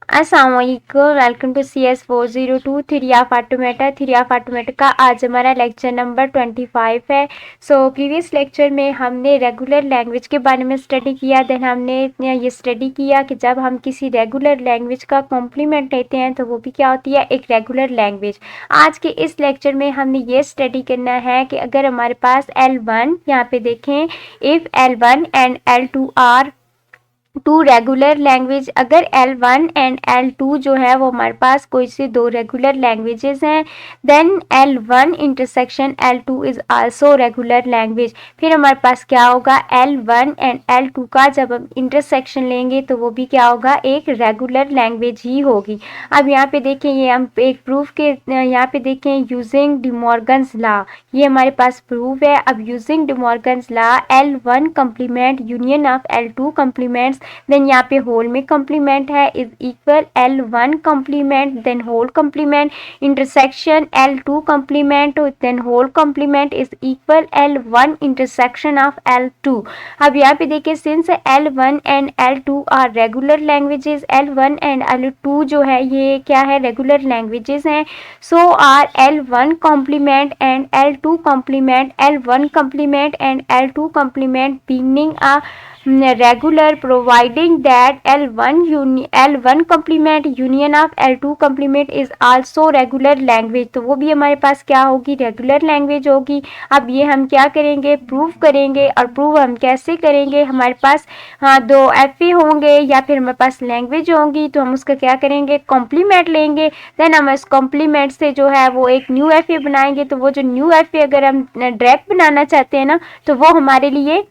अस्सलाम वालेकुम, welcome to CS402 theory of automata. Theory of automata का आज हमारा लेक्चर नंबर 25 है। प्रीवियस लेक्चर में हमने रेगुलर लैंग्वेज के बारे में स्टडी किया। देन हमने ये स्टडी किया कि जब हम किसी रेगुलर लैंग्वेज का कॉम्प्लीमेंट लेते हैं तो वो भी क्या होती है, एक रेगुलर लैंग्वेज। आज के इस लेक्चर में हमने ये स्टडी करना है कि अगर हमारे पास L1, यहाँ पे देखें, if L1 and L2 are two regular language, अगर L1 एंड L2 जो है वो हमारे पास कोई से दो रेगुलर लैंग्वेजेस हैं, then L1 intersection L2 is also regular language. फिर हमारे पास क्या होगा, L1 एंड L2 का जब हम इंटरसेक्शन लेंगे तो वो भी क्या होगा, एक रेगुलर लैंग्वेज ही होगी। अब यहाँ पे देखें, ये हम एक प्रूफ के यहाँ पे देखें, यूजिंग डिमॉर्गन्स लॉ, ये हमारे पास प्रूफ है। अब using De Morgan's law, L1 complement union of L2 complements, then यहाँ पे होल में कम्प्लीमेंट है, is equal L1 complement then whole complement intersection L2 complement then whole complement is equal L1 intersection of L2। अब यहाँ पे देखिए, since L1 and L2 are regular languages, L1 and L2 जो है ये क्या है, रेगुलर लैंग्वेजेस हैं। So are L1 complement and L2 complement, L1 complement and L2 complement being a regular, providing that L1 complement union of L2 complement is also regular language, तो वो भी हमारे पास क्या होगी, रेगुलर लैंग्वेज होगी। अब ये हम क्या करेंगे, प्रूव करेंगे। और प्रूव हम कैसे करेंगे, हमारे पास दो FA होंगे या फिर हमारे पास लैंग्वेज होंगी, तो हम उसका क्या करेंगे, कॉम्प्लीमेंट लेंगे। देन हम इस कॉम्प्लीमेंट से जो है वो एक न्यू FA बनाएंगे। तो वो जो न्यू FA अगर हम डायरेक्ट बनाना चाहते हैं ना, तो वो हमारे लिए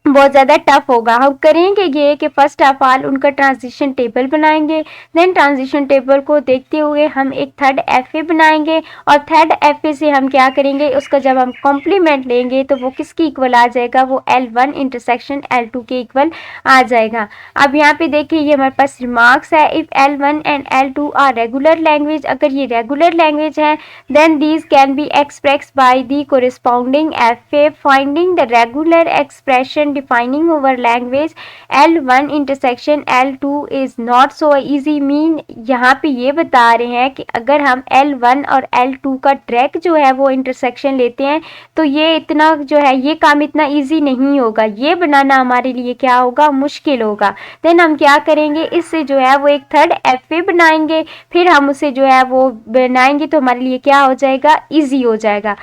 बहुत ज़्यादा टफ होगा। हम करेंगे ये कि फर्स्ट ऑफ ऑल उनका ट्रांजिशन टेबल बनाएंगे। देन ट्रांजिशन टेबल को देखते हुए हम एक थर्ड FA बनाएंगे, और थर्ड FA से हम क्या करेंगे, उसका जब हम कॉम्प्लीमेंट लेंगे तो वो किसकी इक्वल आ जाएगा, वो L1 इंटरसेक्शन L2 के इक्वल आ जाएगा। अब यहाँ पे देखिए, ये हमारे पास रिमार्क्स है, if L1 and L2 are regular language, अगर ये रेगुलर लैंग्वेज है then these can be express by the corresponding FA, finding the regular expression defining our language L1 intersection L2 is not so easy। Mean यहाँ पे ये बता रहे हैं कि अगर हम L1 और L2 का डायरेक्ट जो है वो इंटरसेक्शन लेते हैं तो ये इतना जो है, ये काम इतना इजी नहीं होगा, ये बनाना हमारे लिए क्या होगा, मुश्किल होगा। देन हम क्या करेंगे, इससे जो है वो एक थर्ड FA बनाएंगे, फिर हम उसे जो है वो बनाएंगे तो हमारे लिए क्या हो जाएगा, ईजी हो जाएगा।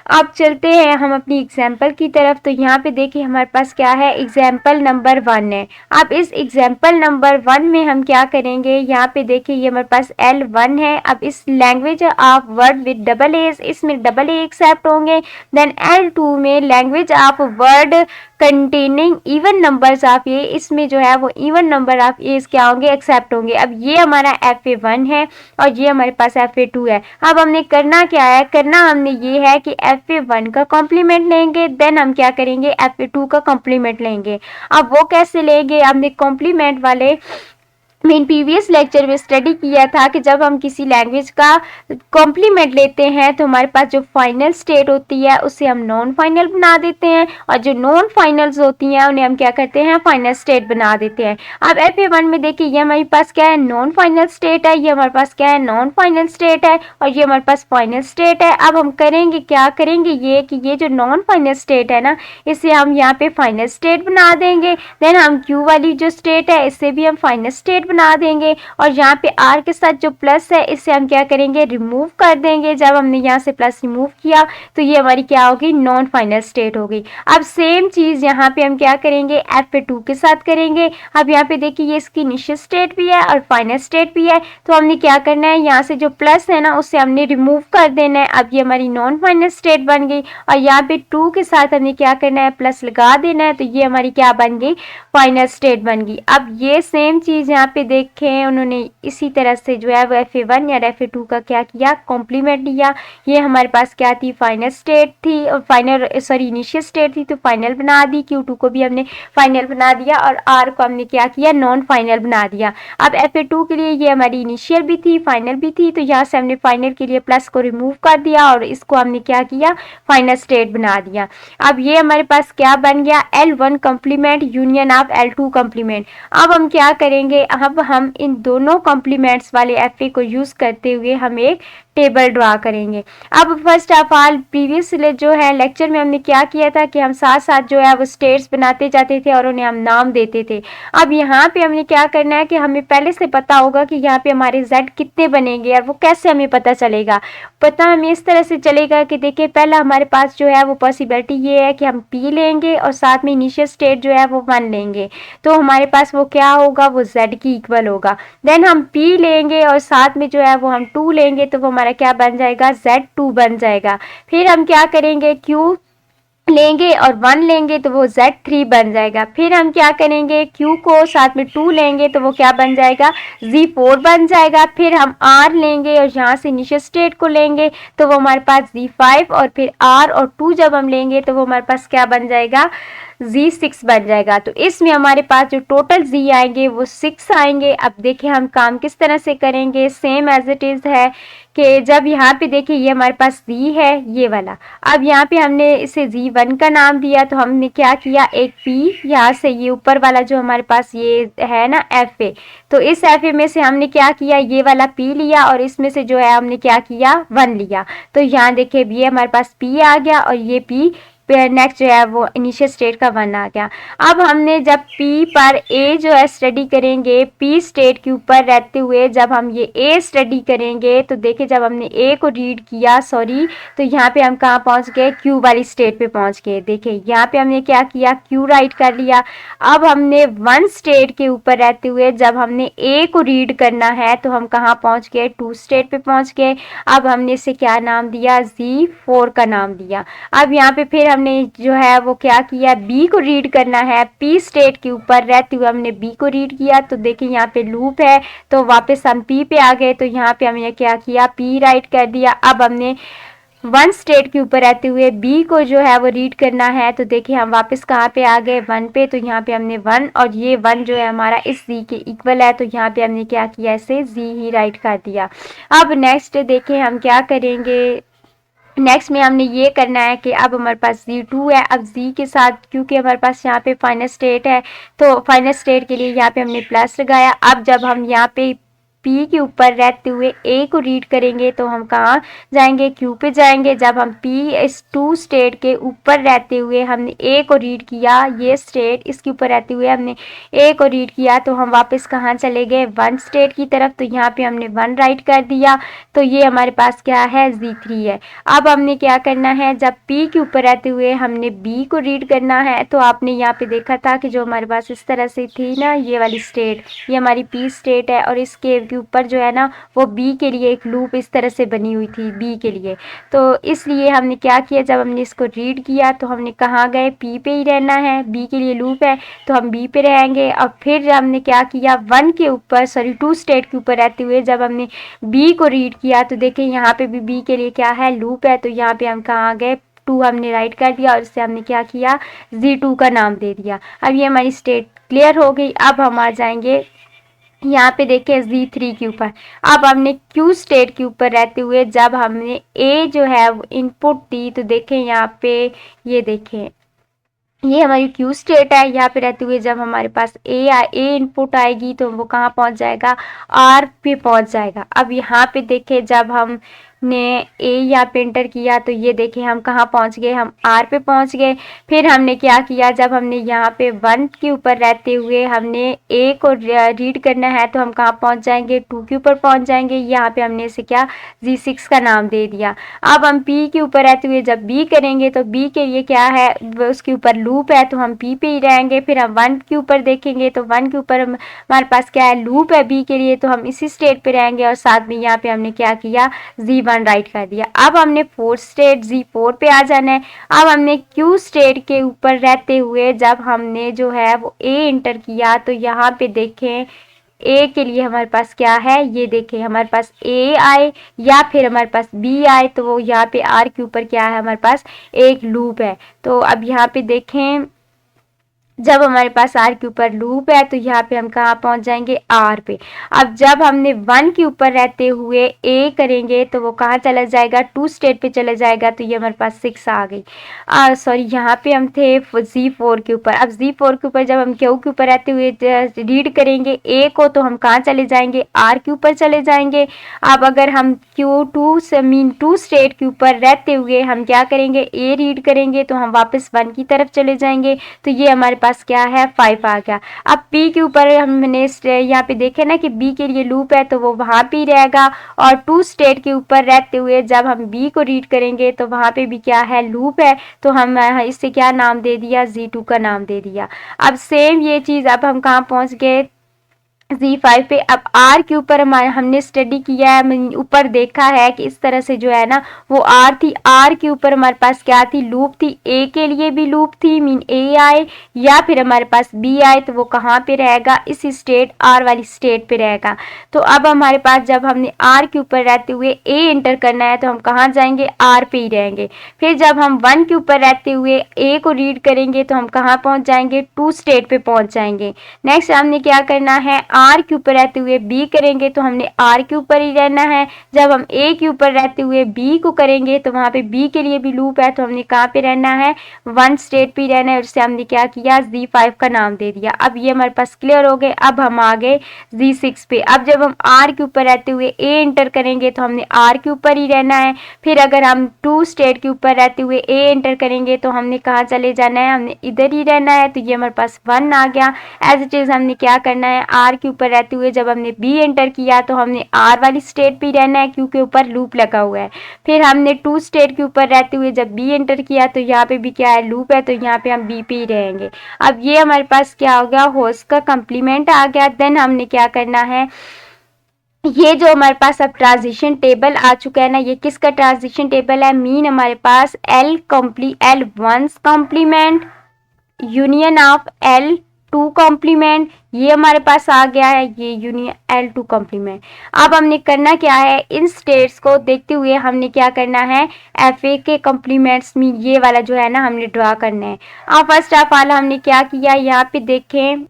अब चलते हैं हम अपनी एग्जाम्पल की तरफ। तो यहाँ पे देखिए हमारे पास क्या है, एग्जाम्पल नंबर 1 है। अब इस एग्जाम्पल नंबर 1 में हम क्या करेंगे, यहाँ पे देखिए ये हमारे पास L1 है। अब इस language of word with double S, इसमें डबल ए एक्सेप्ट होंगे। देन L2 में language of word containing even numbers of A, इसमें जो है वो इवन नंबर ऑफ एस क्या होंगे, एक्सेप्ट होंगे। अब ये हमारा FA1 है और ये हमारे पास FA2 है। अब हमने करना क्या है, करना हमने ये है कि FA1 का कॉम्प्लीमेंट लेंगे, देन हम क्या करेंगे, FA2 का कॉम्प्लीमेंट लेंगे। अब वो कैसे लेंगे, हमने कॉम्प्लीमेंट वाले इन प्रीवियस लेक्चर में स्टडी किया था कि जब हम किसी लैंग्वेज का कॉम्प्लीमेंट लेते हैं तो हमारे पास जो फाइनल स्टेट होती है उसे हम नॉन फाइनल बना देते हैं, और जो नॉन फाइनल्स होती हैं उन्हें हम क्या करते हैं, फाइनल स्टेट बना देते हैं। अब FA1 में देखिए, ये हमारे पास क्या है, नॉन फाइनल स्टेट है, ये हमारे पास क्या है, नॉन फाइनल स्टेट है, और ये हमारे पास फाइनल स्टेट है। अब हम करेंगे क्या, करेंगे ये कि ये जो नॉन फाइनल स्टेट है ना, इसे हम यहाँ पे फाइनल स्टेट बना देंगे। देन हम Q वाली जो स्टेट है इससे भी हम फाइनल स्टेट बना देंगे, और यहाँ पे R के साथ जो प्लस है इसे हम क्या करेंगे, रिमूव कर देंगे। जब हमने यहाँ से प्लस रिमूव किया तो ये हमारी क्या होगी, नॉन फाइनल स्टेट होगी। अब सेम चीज़ यहाँ पे हम क्या करेंगे, FA2 के साथ करेंगे। अब यहाँ पे देखिए ये इसकी इनिशियल स्टेट भी है और फाइनल स्टेट भी है, तो हमने क्या करना है, यहाँ से जो प्लस है ना उसे हमने रिमूव कर देना है। अब ये हमारी नॉन फाइनल स्टेट बन गई, और यहाँ पे 2 के साथ हमने क्या करना है, प्लस लगा देना है, तो ये हमारी क्या बन गई, फाइनल स्टेट बन गई। अब ये सेम चीज़ यहाँ पे देखें, उन्होंने इसी तरह से जो है वो FA1 या FA2 का क्या किया, कॉम्प्लीमेंट लिया। ये हमारे पास क्या थी, फाइनल स्टेट थी, और इनिशियल स्टेट थी, तो फाइनल बना दी। Q2 को भी हमने फाइनल बना दिया, और R को हमने क्या किया, नॉन फाइनल बना दिया। अब FA2 के लिए ये हमारी इनिशियल भी थी, फाइनल भी थी, तो यहाँ से हमने फाइनल के लिए प्लस को रिमूव कर दिया और इसको हमने क्या किया, फाइनल स्टेट बना दिया। अब ये हमारे पास क्या बन गया, L1 complement union of L2 complement. अब हम क्या करेंगे, अब हम इन दोनों कॉम्प्लीमेंट्स वाले FA को यूज़ करते हुए हम एक टेबल ड्रा करेंगे। अब फर्स्ट ऑफ ऑल प्रीवियस जो है लेक्चर में हमने क्या किया था कि हम साथ साथ जो है वो स्टेट्स बनाते जाते थे और उन्हें हम नाम देते थे। अब यहाँ पे हमने क्या करना है कि हमें पहले से पता होगा कि यहाँ पे हमारे Z कितने बनेंगे और वो कैसे हमें पता चलेगा। पता हमें इस तरह से चलेगा कि देखिए पहला हमारे पास जो है वो पॉसिबिलिटी ये है कि हम P लेंगे और साथ में इनिशियल स्टेट जो है वो 1 लेंगे, तो हमारे पास वो क्या होगा, वो Z की इक्वल होगा। देन हम P लेंगे और साथ में जो है वो हम 2 लेंगे, तो वो हमारा क्या बन जाएगा, Z2 बन जाएगा। फिर हम क्या करेंगे, Q लेंगे और 1 लेंगे तो वो Z3 बन जाएगा। फिर हम क्या करेंगे, Q को साथ में 2 लेंगे तो वो क्या बन जाएगा, Z4 बन जाएगा। फिर हम R लेंगे और यहाँ से इनिशियल स्टेट को लेंगे तो वो हमारे पास Z5, और फिर R और 2 जब हम लेंगे तो वो हमारे पास क्या बन जाएगा, Z6 बन जाएगा। तो इसमें हमारे पास जो टोटल Z आएंगे वो 6 आएंगे। अब देखिए हम काम किस तरह से करेंगे, सेम एज इट इज़ है कि जब यहाँ पे देखिए ये हमारे पास Z है ये वाला, अब यहाँ पे हमने इसे Z1 का नाम दिया, तो हमने क्या किया, एक P यहाँ से ये ऊपर वाला जो हमारे पास ये है ना FA, तो इस FA में से हमने क्या किया, ये वाला P लिया और इसमें से जो है हमने क्या किया, 1 लिया। तो यहाँ देखिए ये हमारे पास P आ गया और ये P नेक्स्ट जो है वो इनिशियल स्टेट का 1 आ गया। अब हमने जब P पर A जो है स्टडी करेंगे, P स्टेट के ऊपर रहते हुए जब हम ये A स्टडी करेंगे तो देखिए जब हमने A को रीड किया तो यहाँ पे हम कहाँ पहुँच गए, Q वाली स्टेट पे पहुँच गए। देखिए यहाँ पे हमने क्या किया, Q राइट कर लिया। अब हमने 1 स्टेट के ऊपर रहते हुए जब हमने A को रीड करना है तो हम कहाँ पहुँच गए, 2 स्टेट पे पहुँच गए। अब हमने इसे क्या नाम दिया, Z4 का नाम दिया। अब यहाँ पे फिर हमने जो है वो क्या किया, B को रीड करना है, P स्टेट के ऊपर रहते हुए हमने B को रीड किया। तो देखिए यहाँ पे लूप है तो वापस हम P पे आ गए, तो यहाँ पे हमने क्या किया, P राइट कर दिया। अब हमने 1 स्टेट के ऊपर रहते हुए B को जो है वो रीड करना है, तो देखिए हम वापस कहाँ पे आ गए, 1 पे। तो यहाँ पे हमने 1 और ये 1 जो है हमारा इस Z के इक्वल है, तो यहाँ पे हमने क्या किया, इसे Z ही राइट कर दिया। अब नेक्स्ट देखिए हम क्या करेंगे, नेक्स्ट में हमने ये करना है कि अब हमारे पास Z2 है। अब Z के साथ क्योंकि हमारे पास यहाँ पे फाइनल स्टेट है तो फाइनल स्टेट के लिए यहाँ पे हमने प्लस लगाया। अब जब हम यहाँ पे P के ऊपर रहते हुए A को रीड करेंगे तो हम कहाँ जाएंगे, Q पे जाएंगे। जब हम P इस 2 स्टेट के ऊपर रहते हुए हमने A को रीड किया, ये स्टेट इसके ऊपर रहते हुए हमने A को रीड किया, तो हम वापस कहाँ चले गए, 1 स्टेट की तरफ। तो यहाँ पे हमने 1 राइट कर दिया, तो ये हमारे पास क्या है, Z3 है। अब हमने क्या करना है, जब P के ऊपर रहते हुए हमने B को रीड करना है, तो आपने यहाँ पे देखा था कि जो हमारे पास इस तरह से थी ना ये वाली स्टेट, ये हमारी P स्टेट है और इसके ऊपर जो है ना वो B के लिए एक लूप इस तरह से बनी हुई थी B के लिए। तो इसलिए हमने क्या किया, जब हमने इसको रीड किया तो हमने कहाँ गए, P पे ही रहना है, B के लिए लूप है तो हम B पे रहेंगे। और फिर हमने क्या किया, 1 के ऊपर 2 स्टेट के ऊपर रहते हुए जब हमने B को रीड किया तो देखिए यहाँ पे भी B के लिए क्या है, लूप है। तो यहाँ पे हम कहाँ गए, 2 हमने राइट कर दिया और इससे हमने क्या किया, Z2 का नाम दे दिया। अब ये हमारी स्टेट क्लियर हो गई। अब हम आ जाएंगे यहाँ पे देखिए Z3 के ऊपर। अब हमने Q स्टेट के ऊपर रहते हुए जब हमने A जो है वो इनपुट दी, तो देखें यहाँ पे ये देखें ये हमारी Q स्टेट है। यहाँ पे रहते हुए जब हमारे पास A इनपुट आएगी तो वो कहाँ पहुँच जाएगा, R पे पहुँच जाएगा। अब यहाँ पे देखें जब हम ने A यहाँ पे एंटर किया तो ये देखें हम कहाँ पहुँच गए, हम R पे पहुँच गए। फिर हमने क्या किया, जब हमने यहाँ पे 1 के ऊपर रहते हुए हमने A को रीड करना है तो हम कहाँ पहुँच जाएंगे, 2 के ऊपर पहुँच जाएंगे। यहाँ पे हमने इसे क्या, Z6 का नाम दे दिया। अब हम P के ऊपर रहते हुए जब B करेंगे तो B के लिए क्या है, उसके ऊपर लूप है तो हम P पे ही रहेंगे। फिर हम 1 के ऊपर देखेंगे तो 1 के ऊपर हमारे पास क्या है, लूप है B के लिए, तो हम इसी स्टेट पे रहेंगे। और साथ में यहाँ पे हमने क्या किया, Z1 राइट कर दिया। अब हमने 4 स्टेट Z4 पे आ जाना है। अब हमने Q स्टेट के ऊपर रहते हुए जब हमने जो है वो A इंटर किया तो यहाँ पे देखें A के लिए हमारे पास क्या है, ये देखें हमारे पास A आए या फिर हमारे पास B आए, तो वो यहाँ पे R के ऊपर क्या है, हमारे पास एक लूप है। तो अब यहाँ पे देखें जब हमारे पास आर के ऊपर लूप है तो यहाँ पे हम कहाँ पहुंच जाएंगे, आर पे। अब जब हमने 1 के ऊपर रहते हुए ए करेंगे तो वो कहाँ चला जाएगा, 2 स्टेट पे चला जाएगा, तो ये हमारे पास 6 आ गई। सॉरी, यहाँ पे हम थे Z4 के ऊपर। अब Z4 के ऊपर जब हम क्यू के ऊपर रहते हुए रीड करेंगे ए को तो हम कहाँ चले जाएंगे, आर के ऊपर चले जाएंगे। अब अगर हम Q2 से मीन 2 स्टेट के ऊपर रहते हुए हम क्या करेंगे, ए रीड करेंगे तो हम वापस 1 की तरफ चले जाएंगे, तो ये हमारे पास क्या है, 5 आ गया। अब पी के ऊपर हमने यहाँ पे देखे ना कि बी के लिए लूप है तो वो वहाँ पे रहेगा, और 2 स्टेट के ऊपर रहते हुए जब हम बी को रीड करेंगे तो वहाँ पे भी क्या है, लूप है, तो हम इससे क्या नाम दे दिया, Z2 का नाम दे दिया। अब सेम ये चीज़ अब हम कहाँ पहुँच गए, Z5 पे। अब R के ऊपर हमने स्टडी किया है, ऊपर देखा है कि इस तरह से जो है ना वो R थी, R के ऊपर हमारे पास क्या थी, लूप थी। A के लिए भी लूप थी, मीन A आए या फिर हमारे पास B आए तो वो कहाँ पे रहेगा, इस स्टेट R वाली स्टेट पे रहेगा। तो अब हमारे पास जब हमने R के ऊपर रहते हुए A एंटर करना है तो हम कहाँ जाएंगे, R पे ही रहेंगे। फिर जब हम 1 के ऊपर रहते हुए A को रीड करेंगे तो हम कहाँ पहुँच जाएंगे, 2 स्टेट पे पहुँच जाएंगे। नेक्स्ट हमने क्या करना है, आर के ऊपर रहते हुए बी करेंगे तो हमने आर के ऊपर ही रहना है। जब हम ए के ऊपर रहते हुए बी को करेंगे तो वहाँ पे बी के लिए भी लूप है तो हमने कहाँ पे रहना है, 1 स्टेट पे रहना है। उससे हमने क्या किया, Z5 का नाम दे दिया। अब ये हमारे पास क्लियर हो गए। अब हम आ गए Z6 पे। अब जब हम आर के ऊपर रहते हुए ए एंटर करेंगे तो हमने आर के ऊपर ही रहना है। फिर अगर हम 2 स्टेट के ऊपर रहते हुए ए एंटर करेंगे तो हमने कहाँ चले जाना है, हमने इधर ही रहना है। तो ये हमारे पास 1 आ गया। एज इट इज हमने क्या करना है, आर के ऊपर रहते हुए जब हमने बी एंटर किया तो हमने आर वाली स्टेट पे रहना है क्योंकि ऊपर लूप लगा हुआ है। फिर हमने 2 स्टेट के ऊपर रहते हुए जब बी एंटर किया तो यहाँ पे भी क्या है, लूप है, तो यहाँ पे हम बी पे ही रहेंगे। अब ये हमारे पास क्या हो गया, होस्ट का कम्प्लीमेंट आ गया। देन हमने क्या करना है, ये जो हमारे पास अब ट्रांजिशन टेबल आ चुका है ना, ये किसका ट्रांजिशन टेबल है, मीन हमारे पास L1 complement union of L2 complement, ये हमारे पास आ गया है, ये यूनियन L2 कॉम्प्लीमेंट। अब हमने करना क्या है, इन स्टेट्स को देखते हुए हमने क्या करना है, FA के कॉम्प्लीमेंट्स में ये वाला जो है ना हमने ड्रा करना है। अब फर्स्ट ऑफ ऑल हमने क्या किया, यहाँ पे देखें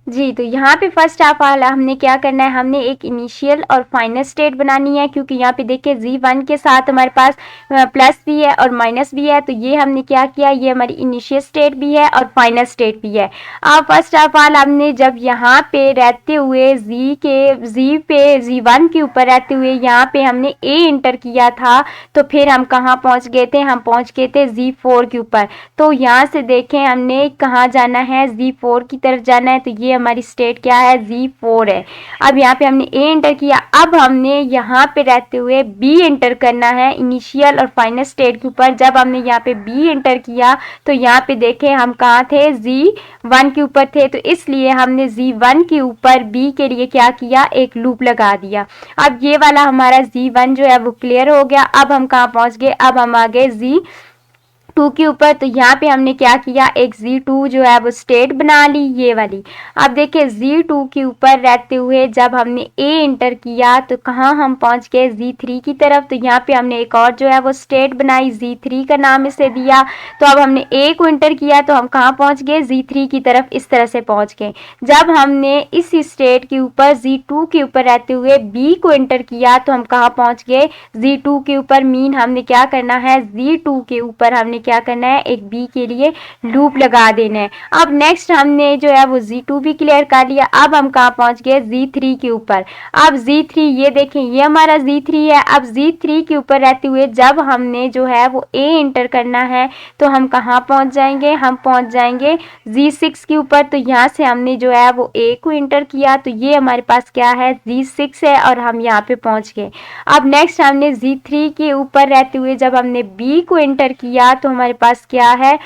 जी, तो यहाँ पे फर्स्ट ऑफ ऑल हमने क्या करना है, हमने एक इनिशियल और फाइनल स्टेट बनानी है, क्योंकि यहाँ पे देखिए Z1 के साथ हमारे पास प्लस भी है और माइनस भी है। तो ये हमने क्या किया, ये हमारी इनिशियल स्टेट भी है और फाइनल स्टेट भी है। अब फर्स्ट ऑफ ऑल हमने जब यहाँ पे रहते हुए Z1 के ऊपर रहते हुए यहाँ पे हमने A इंटर किया था, तो फिर हम कहाँ पहुँच गए थे, हम पहुँच गए थे Z4 के ऊपर। तो यहाँ से देखें हमने कहाँ जाना है, Z4 की तरफ जाना है। तो ये हमारी स्टेट क्या है, Z4 है। अब यहाँ पे हमने A एंटर किया। अब हमने यहाँ पे रहते हुए B एंटर करना है इनिशियल और फाइनल स्टेट के ऊपर। जब हमने यहाँ पे B एंटर किया तो यहाँ पे देखें हम कहाँ थे, Z1 के ऊपर थे, तो इसलिए हमने Z1 के ऊपर B के लिए क्या किया, एक लूप लगा दिया। अब ये वाला हमारा Z1 जो है वो क्लियर हो गया। अब हम कहाँ पहुँच गए, अब हम आ गए Z2 के ऊपर। तो यहाँ पे हमने क्या किया, एक Z2 जो है वो स्टेट बना ली, ये वाली। अब देखिए Z2 के ऊपर रहते हुए जब हमने A एंटर किया तो कहाँ हम पहुँच गए, Z3 की तरफ। तो यहाँ पे हमने एक और जो है वो स्टेट बनाई, Z3 का नाम इसे दिया। तो अब हमने A को एंटर किया तो हम कहाँ पहुँच गए, Z3 की तरफ, इस तरह से पहुँच गए। जब हमने इस स्टेट के ऊपर Z2 के ऊपर रहते हुए B को एंटर किया तो हम कहाँ पहुँच गए, Z2 के ऊपर। मीन हमने क्या करना है, Z2 के ऊपर हमने क्या करना है, एक B के लिए लूप लगा देना है। अब नेक्स्ट हमने जो है वो Z2 भी क्लियर कर लिया। अब हम कहाँ पहुँच गए, Z3 के ऊपर। अब Z3 ये देखें, ये हमारा Z3 है। अब Z3 के ऊपर रहते हुए जब हमने जो है वो A एंटर करना है तो हम कहाँ पहुँच जाएंगे, हम पहुँच जाएंगे Z6 के ऊपर। तो यहाँ से हमने जो है वो A को एंटर किया तो ये हमारे पास क्या है, Z6 है, और हम यहाँ पे पहुँच गए। अब नेक्स्ट हमने Z3 के ऊपर रहते हुए जब हमने B को एंटर किया तो हमारे पास क्या है,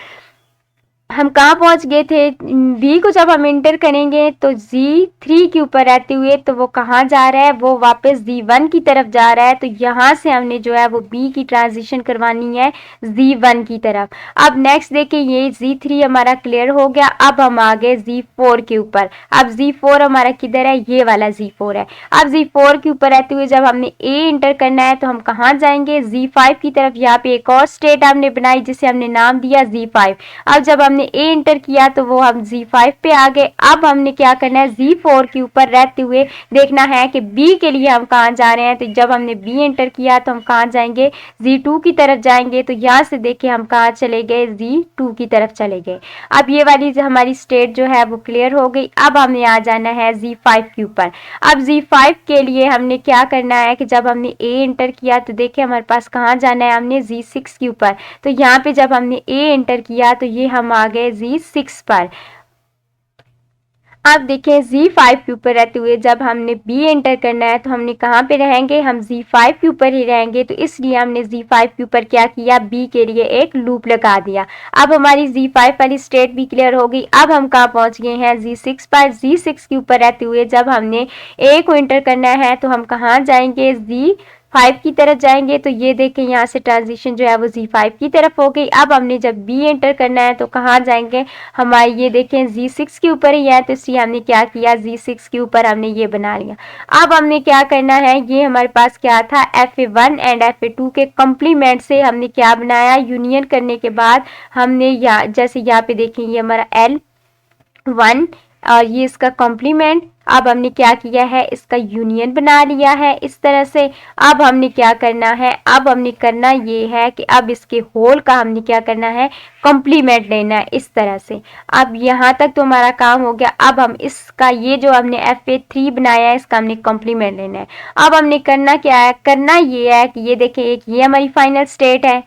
हम कहाँ पहुँच गए थे, B को जब हम एंटर करेंगे तो Z3 के ऊपर रहते हुए तो वो कहाँ जा रहा है, वो वापस Z1 की तरफ जा रहा है। तो यहाँ से हमने जो है वो B की ट्रांजिशन करवानी है Z1 की तरफ। अब नेक्स्ट देखिए, ये Z3 हमारा क्लियर हो गया। अब हम आ गए Z4 के ऊपर। अब Z4 हमारा किधर है, ये वाला Z4 है। अब Z4 के ऊपर रहते हुए जब हमने A एंटर करना है तो हम कहाँ जाएंगे, Z5 की तरफ। यहाँ पे एक और स्टेट हमने बनाई जिसे हमने नाम दिया Z5। अब जब हम हमने ए इंटर किया तो वो हम Z5 पे आ गए। अब हमने क्या करना है, Z4 के ऊपर रहते हुए देखना है कि बी के लिए हम कहाँ जा रहे हैं। तो जब हमने बी इंटर किया तो हम कहाँ जाएंगे, Z2 की तरफ जाएंगे। तो यहाँ से देखिए हम कहाँ चले गए, Z2 की तरफ चले गए। अब ये वाली हमारी स्टेट जो है वो क्लियर हो गई। अब हमें आ जाना है Z5 के ऊपर। अब Z5 के लिए हमने क्या करना है कि जब हमने ए इंटर किया तो देखिए हमारे पास कहाँ जाना है, हमने Z6 के ऊपर। तो यहाँ पे जब हमने ए इंटर किया तो ये हम आ गए Z6 पर। अब देखिए Z5 के ऊपर रहते हुए जब हमने B एंटर करना है तो हमने कहाँ पे रहेंगे, हम Z5 के ऊपर ही रहेंगे। तो इसलिए हमने Z5 के ऊपर क्या किया, B के लिए एक लूप लगा दिया। अब हमारी Z5 वाली स्टेट भी क्लियर हो गई। अब हम कहाँ पहुँच गए हैं, Z6 पर। Z6 के ऊपर रहते हुए जब हमने A को एंटर करना है तो हम कहाँ जाएंगे, Z5 की तरफ जाएंगे। तो ये देखें यहाँ से ट्रांजिशन जो है वो Z5 की तरफ हो गई। अब हमने जब B एंटर करना है तो कहाँ जाएंगे, हमारी ये देखें Z6 के ऊपर ही है। तो इसलिए हमने क्या किया, Z6 के ऊपर हमने ये बना लिया। अब हमने क्या करना है, ये हमारे पास क्या था, FA1 एंड FA2 के कम्प्लीमेंट से हमने क्या बनाया, यूनियन करने के बाद हमने यहाँ जैसे यहाँ पे देखें ये हमारा L1 और ये इसका कॉम्प्लीमेंट। अब हमने क्या किया है, इसका यूनियन बना लिया है इस तरह से। अब हमने क्या करना है, अब हमने करना ये है कि अब इसके होल का हमने क्या करना है, कॉम्प्लीमेंट लेना है इस तरह से। अब यहाँ तक तो हमारा काम हो गया। अब हम इसका ये जो हमने FA3 बनाया है इसका हमने कॉम्प्लीमेंट लेना है। अब हमने करना क्या है, करना ये है कि ये देखें एक ये हमारी फाइनल स्टेट है,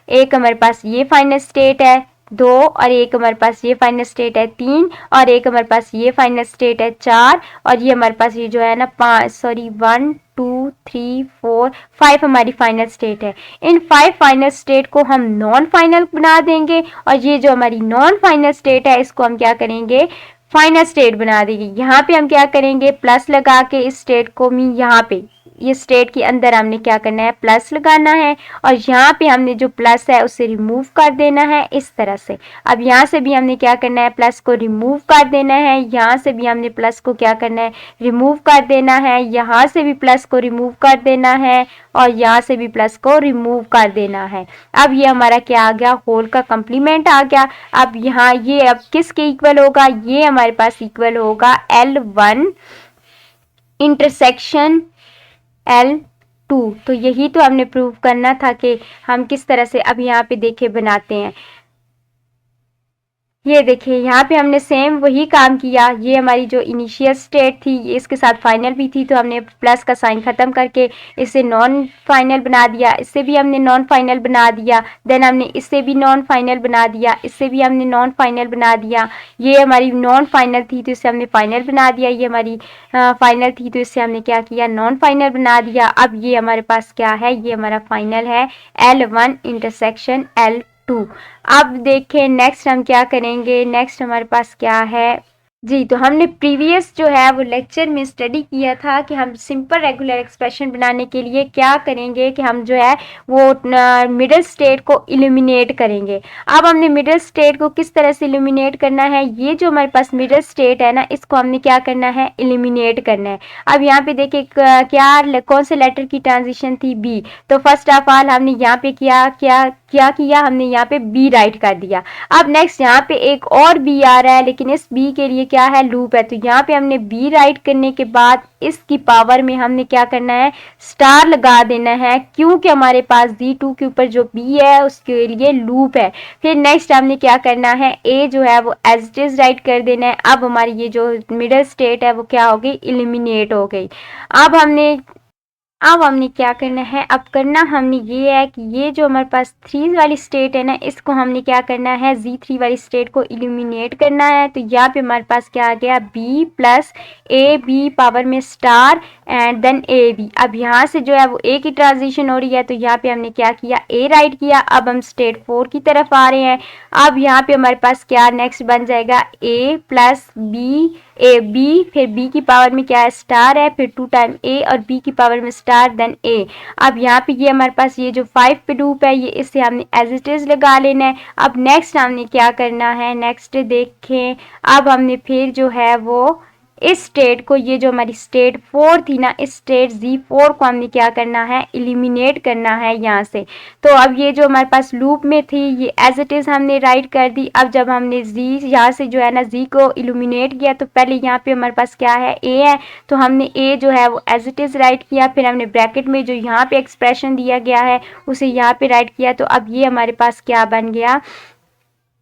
एक हमारे पास ये फाइनल स्टेट है 2, और एक हमारे पास ये फाइनल स्टेट है 3, और एक हमारे पास ये फाइनल स्टेट है 4, और ये हमारे पास ये जो है ना 1 2 3 4 5 हमारी फाइनल स्टेट है। इन 5 फाइनल स्टेट को हम नॉन फाइनल बना देंगे, और ये जो हमारी नॉन फाइनल स्टेट है इसको हम क्या करेंगे, फाइनल स्टेट बना देंगे। यहाँ पे हम क्या करेंगे, प्लस लगा के इस स्टेट को भी यहाँ पे ये स्टेट के अंदर हमने क्या करना है, प्लस लगाना है, और यहाँ पे हमने जो प्लस है उसे रिमूव कर देना है इस तरह से। अब यहाँ से भी हमने क्या करना है, प्लस को रिमूव कर देना है, यहाँ से भी हमने प्लस को क्या करना है, रिमूव कर देना है, यहाँ से भी प्लस को रिमूव कर देना है, और यहाँ से भी प्लस को रिमूव कर देना है। अब ये हमारा क्या आ गया, होल का कम्प्लीमेंट आ गया। अब यहाँ ये अब किसके इक्वल होगा, ये हमारे पास इक्वल होगा L1 इंटरसेक्शन L2। तो यही तो हमने प्रूव करना था कि हम किस तरह से अब यहाँ पे देखे बनाते हैं। ये देखिए यहाँ पे हमने सेम वही काम किया। ये हमारी जो इनिशियल स्टेट थी ये इसके साथ फाइनल भी थी, तो हमने प्लस का साइन ख़त्म करके इसे नॉन फाइनल बना दिया, इससे भी हमने नॉन फाइनल बना दिया, देन हमने इससे भी नॉन फाइनल बना दिया, इससे भी हमने नॉन फाइनल बना दिया। ये हमारी नॉन फाइनल थी तो इससे हमने फाइनल बना दिया, ये हमारी फाइनल थी तो इससे हमने क्या किया, नॉन फाइनल बना दिया। अब ये हमारे पास क्या है, ये हमारा फाइनल है L1 इंटरसेक्शन L2। अब देखें नेक्स्ट हम क्या करेंगे, नेक्स्ट हमारे पास क्या है जी। तो हमने प्रीवियस जो है वो लेक्चर में स्टडी किया था कि हम सिंपल रेगुलर एक्सप्रेशन बनाने के लिए क्या करेंगे कि हम जो है वो मिडिल स्टेट को इल्यूमिनेट करेंगे। अब हमने मिडिल स्टेट को किस तरह से इल्यूमिनेट करना है, ये जो हमारे पास मिडिल स्टेट है ना इसको हमने क्या करना है, इल्यूमिनेट करना है। अब यहाँ पे देखिए क्या कौन से लेटर की ट्रांजिशन थी, बी। तो फर्स्ट ऑफ ऑल हमने यहाँ पे क्या किया, हमने यहाँ पे बी राइट कर दिया। अब नेक्स्ट यहाँ पे एक और बी आ रहा है, लेकिन इस बी के लिए क्या है, लूप है। तो यहाँ पे हमने बी राइट करने के बाद इसकी पावर में हमने क्या करना है, स्टार लगा देना है, क्योंकि हमारे पास Z2 के ऊपर जो बी है उसके लिए लूप है। फिर नेक्स्ट हमने क्या करना है, ए जो है वो एज इट इज राइट कर देना है। अब हमारी ये जो मिडिल स्टेट है वो क्या हो गई, इलिमिनेट हो गई। अब हमने क्या करना है, अब करना हमने ये है कि ये जो हमारे पास 3 वाली स्टेट है ना इसको हमने क्या करना है, Z3 वाली स्टेट को इल्यूमिनेट करना है। तो यहाँ पे हमारे पास क्या आ गया, B plus A B power में star and then A B. अब यहाँ से जो है वो ए की ट्रांजिशन हो रही है, तो यहाँ पे हमने क्या किया, ए राइट किया। अब हम स्टेट 4 की तरफ आ रहे हैं। अब यहाँ पे हमारे पास क्या नेक्स्ट बन जाएगा, ए प्लस बी ए बी, फिर बी की पावर में क्या है, स्टार है, फिर 2 टाइम ए और बी की पावर में स्टार देन ए। अब यहाँ पे ये हमारे पास ये जो 5 पे लूप है ये इससे हमने एज इट इज लगा लेना है। अब नेक्स्ट हमने क्या करना है, नेक्स्ट देखें, अब हमने फिर जो है वो इस स्टेट को, ये जो हमारी स्टेट 4 थी ना, इस स्टेट Z4 को हमने क्या करना है, एलिमिनेट करना है यहाँ से। तो अब ये जो हमारे पास लूप में थी ये एज इट इज़ हमने राइट कर दी। अब जब हमने Z यहाँ से जो है ना Z को एलिमिनेट किया तो पहले यहाँ पे हमारे पास क्या है, A है, तो हमने A जो है वो एज इट इज़ राइट किया। फिर हमने ब्रैकेट में जो यहाँ पे एक्सप्रेशन दिया गया है उसे यहाँ पे राइट किया। तो अब ये हमारे पास क्या बन गया,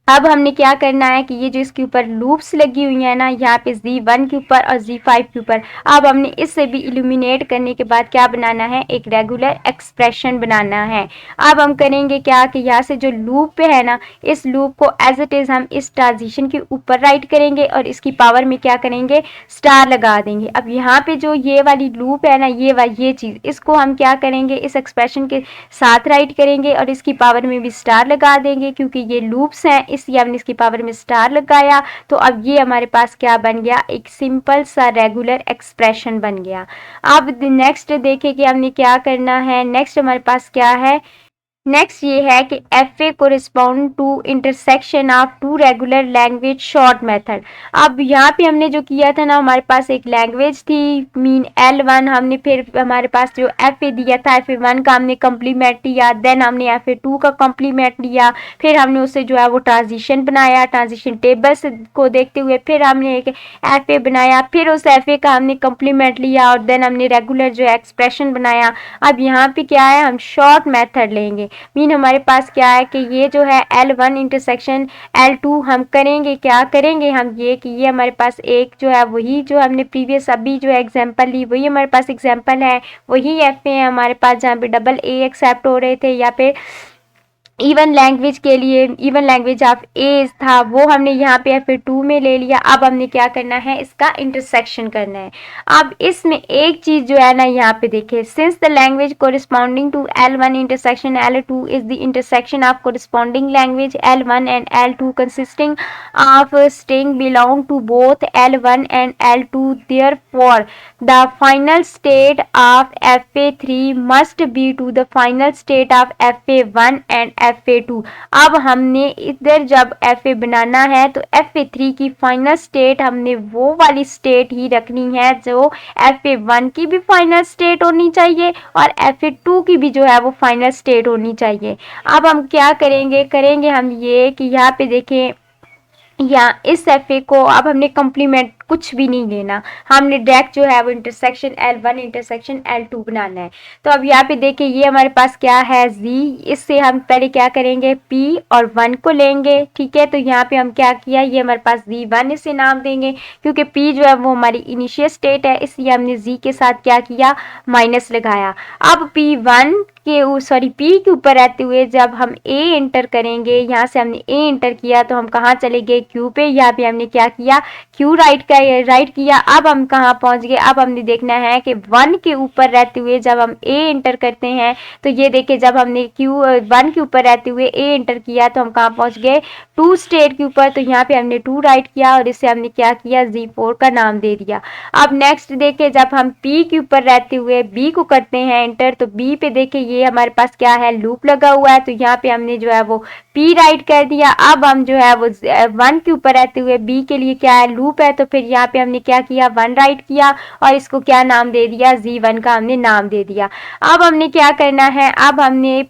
अब हमने क्या करना है कि ये जो इसके ऊपर लूप्स लगी हुई है ना, यहाँ पे Z1 के ऊपर और Z5 के ऊपर, अब हमने इससे भी इल्यूमिनेट करने के बाद क्या बनाना है, एक रेगुलर एक्सप्रेशन बनाना है। अब हम करेंगे क्या कि यहाँ से जो लूप पे है ना, इस लूप को एज इट इज़ हम इस ट्रांजिशन के ऊपर राइट करेंगे और इसकी पावर में क्या करेंगे, स्टार लगा देंगे। अब यहाँ पे जो ये वाली लूप है ना, ये चीज़, इसको हम क्या करेंगे, इस एक्सप्रेशन के साथ राइट करेंगे और इसकी पावर में भी स्टार लगा देंगे क्योंकि ये लूप्स हैं, इसलिए हमने इसकी पावर में स्टार लगाया। तो अब ये हमारे पास क्या बन गया, एक सिंपल सा रेगुलर एक्सप्रेशन बन गया। अब नेक्स्ट देखें कि हमने क्या करना है, नेक्स्ट हमारे पास क्या है, नेक्स्ट ये है कि F A correspond to intersection of two regular language short method. अब यहाँ पे हमने जो किया था ना, हमारे पास एक लैंग्वेज थी मीन L1, हमने फिर हमारे पास जो एफ ए दिया था, FA1 का हमने कम्प्लीमेंट लिया, देन हमने FA2 का कम्प्लीमेंट लिया, फिर हमने उससे जो है वो ट्रांजिशन बनाया, ट्रांजिशन टेबल्स को देखते हुए फिर हमने एक FA बनाया, फिर उस FA का हमने कम्प्लीमेंट लिया और देन हमने रेगुलर जो एक्सप्रेशन बनाया। अब यहाँ पे क्या है, हम शॉर्ट मेथड लेंगे, मीन हमारे पास क्या है कि ये जो है L1 इंटरसेक्शन L2 हम करेंगे, क्या करेंगे हम, ये कि ये हमारे पास एक जो है वही जो हमने प्रीवियस अभी जो एग्जांपल ली वही हमारे पास एग्जांपल है, वही FA है हमारे पास जहाँ पे डबल A एक्सेप्ट हो रहे थे, या पे इवन लैंग्वेज के लिए इवन लैंग्वेज ऑफ एज था वो हमने यहाँ पे FA2 में ले लिया। अब हमने क्या करना है, इसका इंटरसेक्शन करना है। अब इसमें एक चीज़ जो है ना, यहाँ पे देखिए, since the language corresponding to L1 intersection L2 is the intersection of corresponding language L1 and L2 consisting of string belong to both L1 and L2, therefore the final state of FA3 must be to the final state of FA1 and FA2। अब हमने इधर जब FA बनाना है तो FA3 की final state हमने वो वाली स्टेट ही रखनी है जो FA1 की भी फाइनल स्टेट होनी चाहिए और FA2 की भी जो है वो फाइनल स्टेट होनी चाहिए। अब हम क्या करेंगे हम ये कि यहाँ पे देखें, या इस FA को अब हमने कम्प्लीमेंट कुछ भी नहीं लेना, हमने डायरेक्ट जो है वो इंटरसेक्शन L1 इंटरसेक्शन L2 बनाना है। तो अब यहाँ पे देखिए ये हमारे पास क्या है Z, इससे हम पहले क्या करेंगे, P और 1 को लेंगे, ठीक है। तो यहाँ पे हम क्या किया, ये हमारे पास Z1 इसे नाम देंगे क्योंकि P जो है वो हमारी इनिशियल स्टेट है, इसलिए हमने Z के साथ क्या किया, माइनस लगाया। अब P1 P के ऊपर रहते हुए जब हम A इंटर करेंगे, यहाँ से हमने A इंटर किया तो हम कहाँ चले गए, Q पे, यहाँ पे हमने क्या किया, Q राइट किया। अब हम कहाँ पहुँच गए, अब हमने देखना है कि 1 के ऊपर रहते हुए जब हम A इंटर करते हैं तो ये देखिए जब हमने 1 के ऊपर रहते हुए A इंटर किया तो हम कहाँ पहुँच गए, 2 स्टेट के ऊपर, तो यहाँ पे हमने 2 राइट किया और इससे हमने क्या किया, Z4 का नाम दे दिया। अब नेक्स्ट देखिए जब हम P के ऊपर रहते हुए B को करते हैं इंटर, तो B पे देखिए ये हमारे पास क्या है, लूप लगा हुआ है, तो यहाँ पे हमने जो है वो P राइट कर दिया। अब हम जो है वो 1 के ऊपर रहते हुए B के लिए क्या है, लूप है, तो फिर यहाँ पे हमने क्या किया, 1 राइट किया और इसको क्या नाम दे दिया, Z1 का हमने नाम दे दिया। अब हमने क्या करना है, अब हमने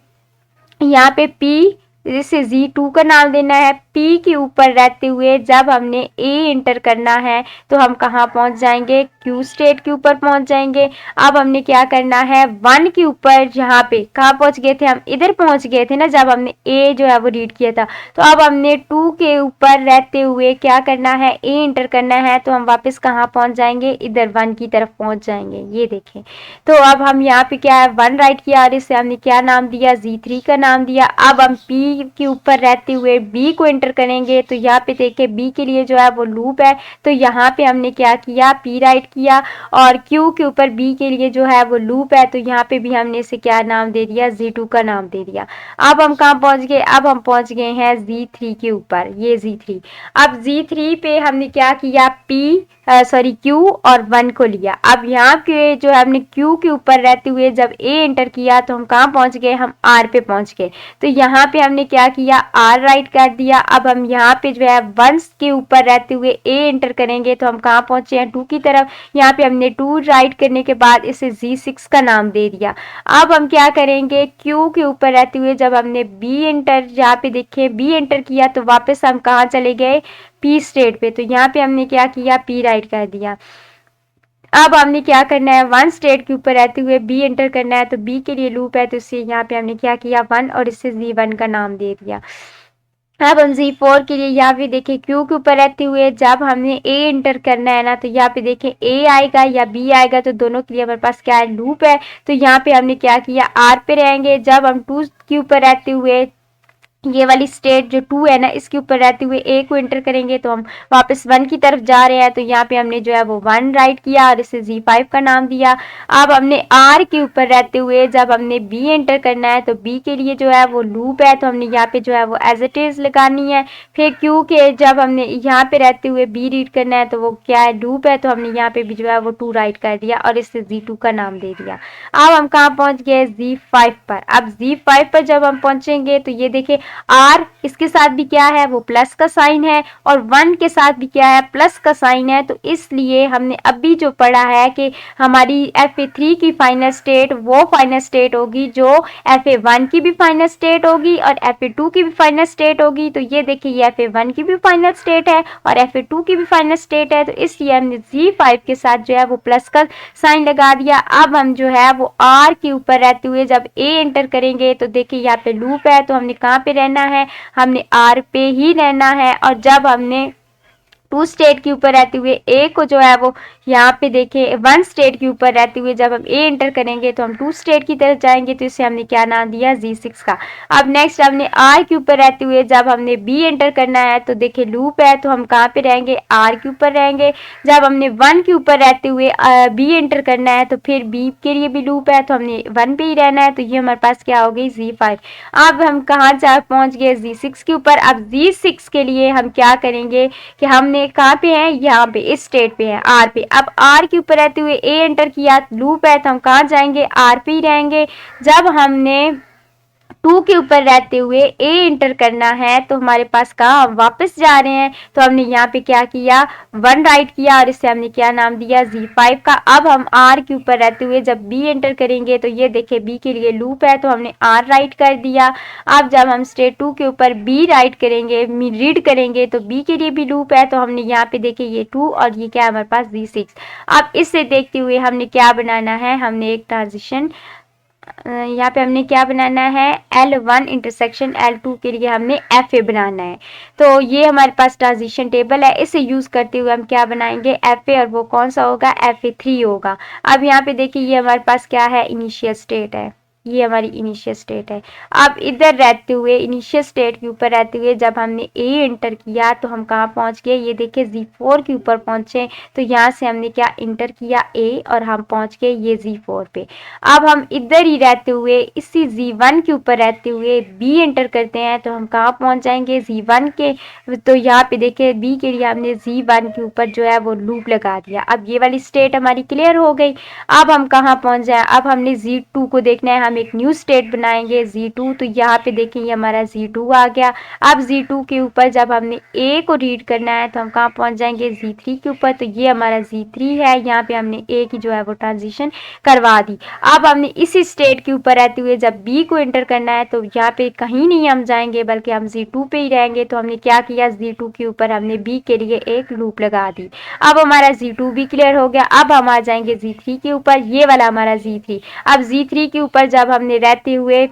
यहाँ पे P जिसे Z2 का नाम देना है। P के ऊपर रहते हुए जब हमने A इंटर करना है तो हम कहाँ पहुँच जाएंगे, Q स्टेट के ऊपर पहुँच जाएंगे। अब हमने क्या करना है, 1 के ऊपर यहाँ पे कहाँ पहुँच गए थे, हम इधर पहुँच गए थे ना जब हमने A जो है वो रीड किया था। तो अब हमने 2 के ऊपर रहते हुए क्या करना है, A इंटर करना है, तो हम वापस कहाँ पहुँच जाएंगे, इधर 1 की तरफ पहुँच जाएंगे। ये देखें, तो अब हम यहाँ पे क्या है, 1 राइट किया और इससे हमने क्या नाम दिया, Z3 का नाम दिया। अब हम P के ऊपर रहते हुए B को इंटर करेंगे, तो यहाँ पे देखिए B के लिए जो है वो लूप है, तो यहाँ पे हमने क्या किया, P राइट किया और Q के ऊपर B के लिए जो है वो लूप है, तो यहाँ पे भी हमने इसे क्या नाम दे दिया, Z2 का नाम दे दिया। अब हम कहाँ पहुँच गए, अब हम पहुँच गए हैं Z3 के ऊपर, ये Z3। अब Z3 पे हमने क्या किया, Q और 1 को लिया। अब यहाँ पे जो है हमने Q के ऊपर रहते हुए जब A इंटर किया तो हम कहाँ पहुँच गए, हम R पे पहुँच गए। तो यहाँ पे हमने हमने क्या किया, आर राइट कर दिया। अब हम यहाँ पे जो है 1 के ऊपर रहते हुए ए एंटर करेंगे तो हम कहाँ पहुंचे हैं, 2 की तरफ। यहाँ पे हमने 2 राइट करने के बाद इसे Z6 का नाम दे दिया। अब हम क्या करेंगे, क्यू के ऊपर रहते हुए जब हमने बी एंटर, यहाँ पे देखिए बी एंटर किया तो वापस हम कहाँ चले गए, पी स्टेट पे। तो यहाँ पे हमने क्या किया, पी राइट कर दिया। अब हमने क्या करना है, 1 स्टेट के ऊपर रहते हुए बी एंटर करना है। तो बी के लिए लूप है तो इससे यहाँ पे हमने क्या किया, 1 और इससे Z1 का नाम दे दिया। अब हम Z4 के लिए यहाँ पे देखें क्यू के ऊपर रहते हुए जब हमने ए एंटर करना है ना, तो यहाँ पे देखें ए आएगा या बी आएगा, तो दोनों के लिए हमारे पास क्या है, लूप है। तो यहाँ पे हमने क्या किया, आर पे रहेंगे। जब हम 2 के ऊपर रहते हुए ये वाली स्टेट जो 2 है ना, इसके ऊपर रहते हुए ए को एंटर करेंगे तो हम वापस 1 की तरफ जा रहे हैं। तो यहाँ पे हमने जो है वो 1 राइट किया और इसे Z5 का नाम दिया। अब हमने आर के ऊपर रहते हुए जब हमने बी एंटर करना है तो बी के लिए जो है वो लूप है, तो हमने यहाँ पे जो है वो एज इट इज लगानी है। फिर क्यू के जब हमने यहाँ पे रहते हुए बी रीड करना है तो वो क्या है, लूप है, तो हमने यहाँ पे भी जो है वो 2 राइट कर दिया और इससे Z2 का नाम दे दिया। अब हम कहाँ पहुँच गए, Z5 पर। अब Z5 पर जब हम पहुँचेंगे तो ये देखिए आर इसके साथ भी क्या है, वो प्लस का साइन है और 1 के साथ भी क्या है, प्लस का साइन है। तो इसलिए हमने अभी जो पढ़ा है कि हमारी FA3 की फाइनल स्टेट वो फाइनल स्टेट होगी जो FA1 की भी फाइनल स्टेट होगी और FA2 की भी फाइनल स्टेट होगी। तो ये देखिए ये FA1 की भी फाइनल स्टेट है और FA2 की भी फाइनल स्टेट है। तो इसलिए हमने Z5 के साथ जो है वो प्लस का साइन लगा दिया। अब हम जो है वो आर के ऊपर रहते हुए जब ए एंटर करेंगे तो देखिए यहाँ पे लूप है, तो हमने कहाँ पे रहना है, हमने आर पे ही रहना है। और जब हमने 2 स्टेट के ऊपर रहते हुए ए को जो है वो यहाँ पे देखें 1 स्टेट के ऊपर रहते हुए जब हम ए एंटर करेंगे तो हम 2 स्टेट की तरफ जाएंगे, तो इसे हमने क्या नाम दिया, Z6 का। अब नेक्स्ट हमने आर के ऊपर रहते हुए जब हमने बी एंटर करना है तो देखिए लूप है, तो हम कहाँ पे रहेंगे, आर के ऊपर रहेंगे। जब हमने 1 के ऊपर रहते हुए बी एंटर करना है तो फिर बी के लिए भी लूप है, तो हमने 1 पे ही रहना है। तो ये हमारे पास क्या हो गई, Z5। अब हम कहाँ जा पहुँच गए, Z6 के ऊपर। अब Z6 के लिए हम क्या करेंगे कि हमने कहाँ पे है, यहाँ पे इस स्टेट पे है, आर पे। अब आर के ऊपर रहते हुए ए एंटर किया, लूप है, तो हम कहाँ जाएंगे, आर पे ही रहेंगे। जब हमने 2 के ऊपर रहते हुए ए एंटर करना है तो हमारे पास कहाँ, हम वापस जा रहे हैं। तो हमने यहाँ पे क्या किया, 1 राइट किया और इससे हमने क्या नाम दिया, Z5 का। अब हम आर के ऊपर रहते हुए जब बी एंटर करेंगे तो ये देखिए बी के लिए लूप है, तो हमने आर राइट कर दिया। अब जब हम स्टेट 2 के ऊपर बी राइट करेंगे, रीड करेंगे, तो बी के लिए भी लूप है, तो हमने यहाँ पे देखिए ये 2 और ये क्या है हमारे पास, Z6। अब इससे देखते हुए हमने क्या बनाना है, हमने एक ट्रांजिशन यहाँ पे हमने क्या बनाना है, L1 इंटरसेक्शन L2 के लिए हमने FA बनाना है। तो ये हमारे पास ट्रांजिशन टेबल है, इसे यूज़ करते हुए हम क्या बनाएंगे, FA, और वो कौन सा होगा, FA3 होगा। अब यहाँ पे देखिए ये हमारे पास क्या है, इनिशियल स्टेट है, ये हमारी इनिशियल स्टेट है। अब इधर रहते हुए इनिशियल स्टेट के ऊपर रहते हुए जब हमने ए एंटर किया तो हम कहाँ पहुँच गए, ये देखिए Z4 के ऊपर पहुँचे। तो यहाँ से हमने क्या एंटर किया, ए, और हम पहुँच गए ये Z4 पे। अब हम इधर ही रहते हुए इसी Z1 के ऊपर रहते हुए बी एंटर करते हैं तो हम कहाँ पहुँच जाएंगे, Z1 के। तो यहाँ पे देखिए बी के लिए हमने Z1 के ऊपर जो है वो लूप लगा दिया। अब ये वाली स्टेट हमारी क्लियर हो गई। अब हम कहाँ पहुँच जाए, अब हमने Z2 को देखना है, हम एक न्यू स्टेट बनाएंगे Z2। तो यहाँ पे देखिए ये हमारा Z2 आ गया। अब Z2 के ऊपर जब हमने A को रीड करना है तो हम कहाँ पहुँच जाएंगे, Z3 के ऊपर। तो ये हमारा Z3 है, यहाँ पे हमने A की जो है वो ट्रांजिशन करवा दी। अब हमने इसी स्टेट के ऊपर रहते हुए जब B को एंटर करना है तो यहाँ पे कहीं नहीं हम जाएंगे बल्कि हम Z2 पे ही रहेंगे। तो हमने क्या किया, Z2 के ऊपर हमने B के लिए एक लूप लगा दी। अब हमारा Z2 भी क्लियर हो गया। अब हम आ जाएंगे Z3 के ऊपर, ये वाला हमारा Z3। अब Z3 के ऊपर जब हमने रहते हुए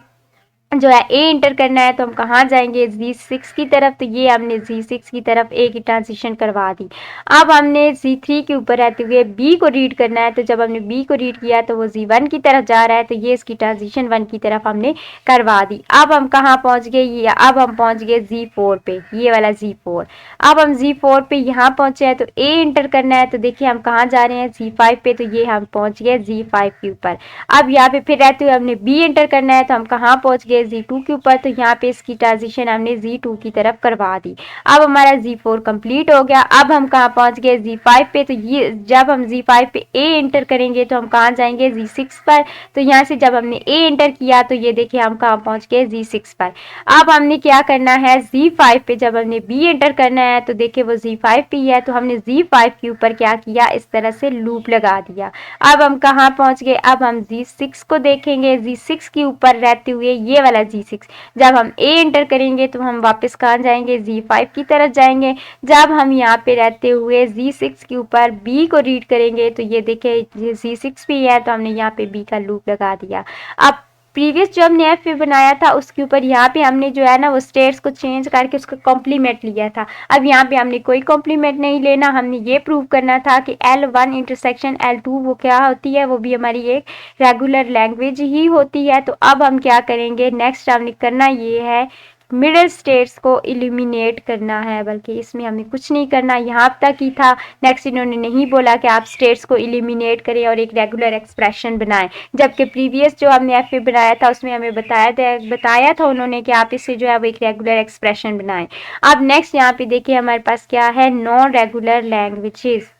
जो है ए एंटर करना है तो हम कहाँ जाएंगे, Z6 की तरफ। तो ये हमने Z6 की तरफ ए की ट्रांजिशन करवा दी। अब हमने Z3 के ऊपर रहते हुए बी को रीड करना है, तो जब हमने बी को रीड किया तो वो Z1 की तरफ जा रहा है, तो ये इसकी ट्रांजिशन 1 की तरफ हमने करवा दी। अब हम कहाँ पहुँच गए, ये अब हम पहुँच गए Z4 पे, ये वाला Z4। अब हम Z4 पे यहाँ पहुँचे हैं तो ए एंटर करना है, तो देखिए हम कहाँ जा रहे हैं, Z5 पे। तो ये हम पहुँच गए Z5 के ऊपर। अब यहाँ पे फिर रहते हुए हमने बी एंटर करना है, तो हम कहाँ पहुँच गए, Z2 के ऊपर, तो यहाँ पे इसकी ट्रांजिशन हमने Z2 की तरफ करवा दी। अब हमारा Z4 कंप्लीट हो गया। अब हम कहाँ पहुँच गए, Z5 पे। तो ये जब हम Z5 पे A एंटर करेंगे तो हम कहाँ जाएंगे, Z6 पर। तो यहाँ से जब हमने A एंटर किया तो ये देखिए हम कहाँ पहुँच गए, Z6 पर। अब हमने क्या करना है, Z5 पे जब हमने B एंटर करना है तो देखिए वो Z5 पे ही है, तो हमने Z5 के ऊपर क्या किया, इस तरह से लूप लगा दिया। अब हम कहाँ पहुँच गए, अब हम Z6 को देखेंगे। Z6 के ऊपर रहते हुए ये वाला Z6 जब हम A एंटर करेंगे तो हम वापस कहाँ जाएंगे, Z5 की तरफ जाएंगे। जब हम यहाँ पे रहते हुए Z6 के ऊपर B को रीड करेंगे तो ये देखिए Z6 भी है, तो हमने यहाँ पे B का लूप लगा दिया। अब प्रीवियस जो हमने एफ बनाया था उसके ऊपर यहाँ पे हमने जो है ना वो स्टेट्स को चेंज करके उसका कॉम्प्लीमेंट लिया था। अब यहाँ पे हमने कोई कॉम्प्लीमेंट नहीं लेना, हमने ये प्रूव करना था कि L1 इंटरसेक्शन L2 वो क्या होती है, वो भी हमारी एक रेगुलर लैंग्वेज ही होती है। तो अब हम क्या करेंगे, नेक्स्ट हमने करना ये है मिडल स्टेट्स को इलिमिनेट करना है, बल्कि इसमें हमें कुछ नहीं करना, यहाँ तक ही था। नेक्स्ट इन्होंने नहीं बोला कि आप स्टेट्स को इलिमिनेट करें और एक रेगुलर एक्सप्रेशन बनाएं, जबकि प्रीवियस जो हमने एफ बनाया था उसमें हमें बताया था उन्होंने कि आप इससे जो है वो एक रेगुलर एक्सप्रेशन बनाएं। अब नेक्स्ट यहाँ पे देखिए हमारे पास क्या है, नॉन रेगुलर लैंग्वेजेस।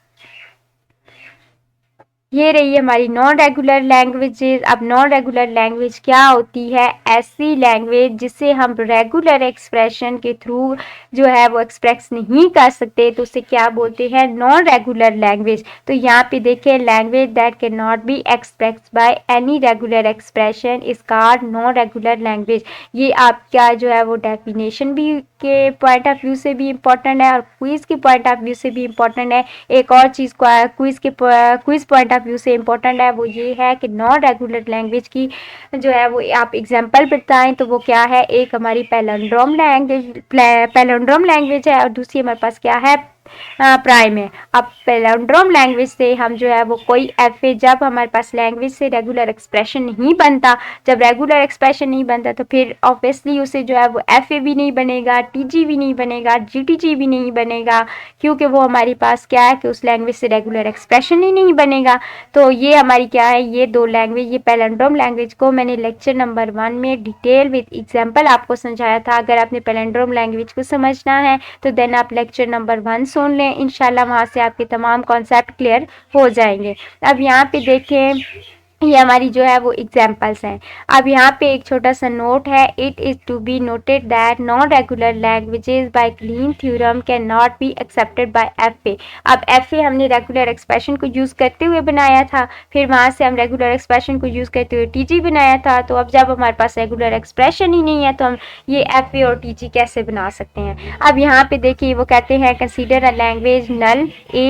ये रही हमारी नॉन रेगुलर लैंग्वेजेस। अब नॉन रेगुलर लैंग्वेज क्या होती है, ऐसी लैंग्वेज जिसे हम रेगुलर एक्सप्रेशन के थ्रू जो है वो एक्सप्रेस नहीं कर सकते, तो उसे क्या बोलते हैं, नॉन रेगुलर लैंग्वेज। तो यहाँ पे देखिए language that can not be expressed by any regular expression is called non regular language. ये आपका जो है वो डेफिनेशन भी के पॉइंट ऑफ व्यू से भी इम्पोर्टेंट है और क्विज के पॉइंट ऑफ व्यू से भी इम्पोर्टेंट है। एक और चीज़ क्विज पॉइंट ऑफ व्यू से इम्पोर्टेंट है, वो ये है कि नॉन रेगुलर लैंग्वेज की जो है वो आप एग्जांपल बताएं, तो वो क्या है, एक हमारी पैलिंड्रोम लैंग्वेज है और दूसरी हमारे पास क्या है, प्राइम है। अब पैलिंड्रोम लैंग्वेज से हम जो है वो कोई एफ जब हमारे पास लैंग्वेज से रेगुलर एक्सप्रेशन नहीं बनता, जब रेगुलर एक्सप्रेशन नहीं बनता तो फिर ऑब्वियसली उसे जो है वो एफ भी नहीं बनेगा, टीजी भी नहीं बनेगा, जीटीजी भी नहीं बनेगा, क्योंकि वो हमारे पास क्या है कि उस लैंग्वेज से रेगुलर एक्सप्रेशन ही नहीं बनेगा। तो ये हमारी क्या है, ये दो लैंग्वेज, ये पैलिंड्रोम लैंग्वेज को मैंने लेक्चर नंबर 1 में डिटेल विद एग्जाम्पल आपको समझाया था। अगर आपने पैलिंड्रोम लैंग्वेज को समझना है तो देन आप लेक्चर नंबर 1 सुन लें, इंशाल्लाह वहाँ से आपके तमाम कॉन्सेप्ट क्लियर हो जाएंगे। अब यहाँ पे देखें ये हमारी जो है वो एग्जाम्पल्स हैं। अब यहाँ पे एक छोटा सा नोट है, it is to be noted that non regular languages by Kleene theorem can not be accepted by F. अब एफ हमने रेगुलर एक्सप्रेशन को यूज़ करते हुए बनाया था, फिर वहाँ से हम रेगुलर एक्सप्रेशन को यूज़ करते हुए टीजी बनाया था। तो अब जब हमारे पास रेगुलर एक्सप्रेशन ही नहीं है तो हम ये एफ और टीजी कैसे बना सकते हैं। अब यहाँ पे देखिए वो कहते हैं consider a language null A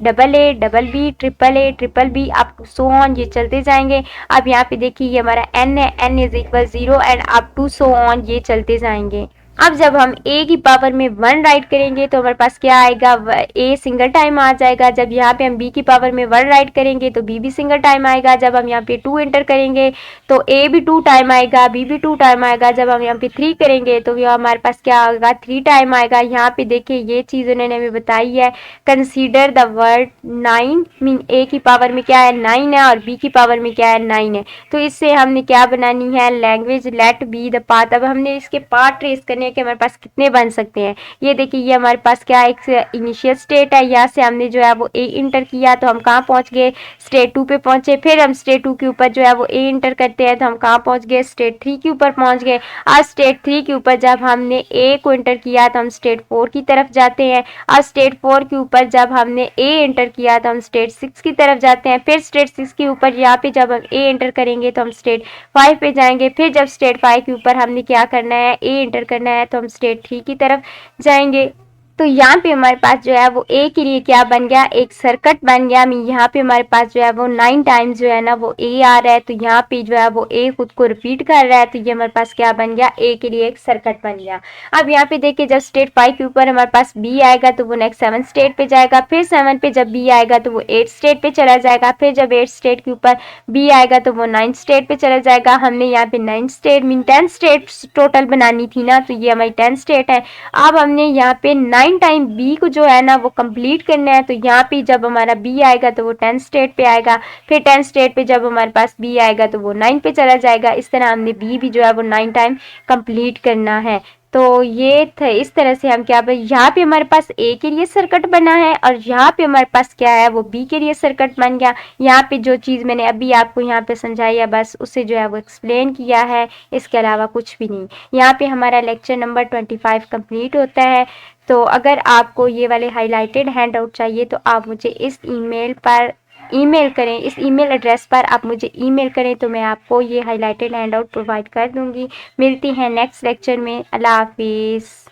double B triple B up to so on, ये चलते जाएंगे। अब यहाँ पे देखिए ये हमारा n है, n is equal 0 and up to so on, ये चलते जाएंगे। अब जब हम a की पावर में 1 राइट करेंगे तो हमारे पास क्या आएगा, a सिंगल टाइम आ जाएगा। जब यहाँ पे हम b की पावर में 1 राइट करेंगे तो b भी सिंगल टाइम आएगा। जब हम यहाँ पे 2 एंटर करेंगे तो a भी 2 टाइम आएगा, b भी 2 टाइम आएगा। जब हम यहाँ पे 3 करेंगे तो हमारे पास क्या आएगा, 3 टाइम आएगा। यहाँ पे देखिए ये चीज़ उन्होंने हमें बताई है, consider the word 9, mean a की पावर में क्या है 9 है और b की पावर में क्या है 9 है। तो इससे हमने क्या बनानी है, language let be the path. अब हमने इसके पार्ट ट्रेस करने कि हमारे पास कितने बन सकते हैं। ये देखिए ये हमारे पास क्या एक इनिशियल स्टेट है, यहाँ से हमने जो है वो ए इंटर किया तो हम कहाँ पहुँच गए, स्टेट 2 पे पहुँचे। फिर हम स्टेट 2 के ऊपर जो है वो ए इंटर करते हैं तो हम कहाँ पहुँच गए, स्टेट 3 के ऊपर पहुँच गए। आज स्टेट 3 के ऊपर जब हमने ए को इंटर किया तो हम स्टेट 4 की तरफ जाते हैं। आज स्टेट 4 के ऊपर जब हमने ए इंटर किया तो हम स्टेट 6 की तरफ जाते हैं। फिर स्टेट 6 के ऊपर यहाँ पे जब हम ए इंटर करेंगे तो हम स्टेट 5 पे जाएंगे। फिर जब स्टेट 5 के ऊपर हमने क्या करना है, ए इंटर करना है तो हम स्टेट 3 की तरफ जाएंगे। तो यहाँ पे हमारे पास जो है वो ए के लिए क्या बन गया, एक सर्किट बन गया। यहाँ पे हमारे पास जो है वो 9 टाइम्स जो है ना वो ए आ रहा है, तो यहाँ पे जो है वो ए खुद को रिपीट कर रहा है, तो ये हमारे पास क्या बन गया, ए के लिए एक सर्किट बन गया। अब यहाँ पे देखिए जब स्टेट 5 के ऊपर हमारे पास बी आएगा तो वो नेक्स्ट 7 स्टेट पे जाएगा। फिर 7 पे जब बी आएगा तो वो 8 स्टेट पे चला जाएगा। फिर जब 8 स्टेट के ऊपर बी आएगा तो वो 9 स्टेट पे चला जाएगा। हमने यहाँ पे 9 स्टेट मीन 10 स्टेट टोटल बनानी थी ना, तो ये हमारी 10 स्टेट है। अब हमने यहाँ पे 9 9 टाइम बी को जो है ना वो कंप्लीट करना है। तो यहाँ पे जब हमारा बी आएगा तो वो 10 स्टेट पे आएगा, फिर 10 स्टेट पे जब हमारे पास बी आएगा तो वो 9 पे चला जाएगा। इस तरह हमने बी भी जो है वो 9 टाइम कंप्लीट करना है। तो ये थे, इस तरह से हम क्या यहाँ पे हमारे पास ए के लिए सर्किट बना है और यहाँ पे हमारे पास क्या है वो बी के लिए सर्किट बन गया। यहाँ पे जो चीज़ मैंने अभी आपको यहाँ पे समझाई है बस उसे जो है वो एक्सप्लेन किया है, इसके अलावा कुछ भी नहीं। यहाँ पे हमारा लेक्चर नंबर 25 कंप्लीट होता है। तो अगर आपको ये वाले हाईलाइटेड हैंड आउट चाहिए तो आप मुझे इस ईमेल पर ईमेल करें, इस ईमेल एड्रेस पर आप मुझे ईमेल करें तो मैं आपको ये हाईलाइटेड हैंड आउट प्रोवाइड कर दूँगी। मिलती हैं नेक्स्ट लेक्चर में। अल्लाह हाफिज़।